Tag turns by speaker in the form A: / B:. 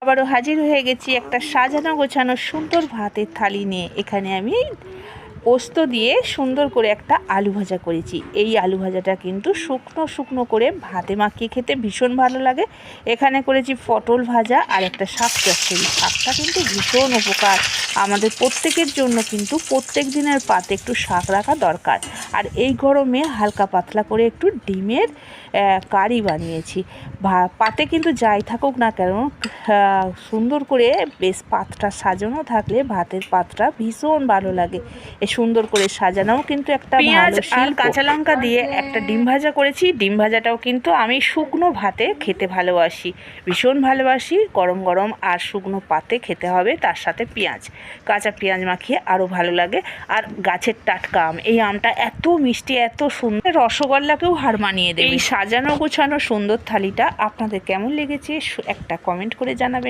A: আবারও হাজির হয়ে গেছি একটা সাজানো গোছানো সুন্দর ভাতের থালি নিয়ে। এখানে আমি পোস্ত দিয়ে সুন্দর করে একটা আলু ভাজা করেছি। এই আলু ভাজাটা কিন্তু শুকনো শুকনো করে ভাতে মাখিয়ে খেতে ভীষণ ভালো লাগে। এখানে করেছি পটল ভাজা আর একটা শাক চচ্চড়ি। শাকটা কিন্তু ভীষণ উপকার আমাদের প্রত্যেকের জন্য, কিন্তু প্রত্যেক দিনের পাতে একটু শাক রাখা দরকার। আর এই গরমে হালকা পাতলা করে একটু ডিমের কারি বানিয়েছি। পাতে কিন্তু যাই থাকুক না কেন, সুন্দর করে বেশ পাতটা সাজানো থাকলে ভাতের পাতটা ভীষণ ভালো লাগে। সুন্দর করে সাজানোও কিন্তু একটা পেঁয়াজ আর কাঁচা লঙ্কা দিয়ে একটা ডিম ভাজা করেছি। ডিম ভাজাটাও কিন্তু আমি শুকনো ভাতে খেতে ভালোবাসি, ভীষণ ভালোবাসি। গরম গরম আর শুকনো পাতে খেতে হবে, তার সাথে পেঁয়াজ, কাঁচা পেঁয়াজ মাখিয়ে আরও ভালো লাগে। আর গাছের টাটকা আম, এই আমটা এত মিষ্টি, এত সুন্দর, রসগোল্লাকেও হার মানিয়ে দেবে। এই সাজানো গোছানো সুন্দর থালিটা আপনাদের কেমন লেগেছে একটা কমেন্ট করে জানাবেন।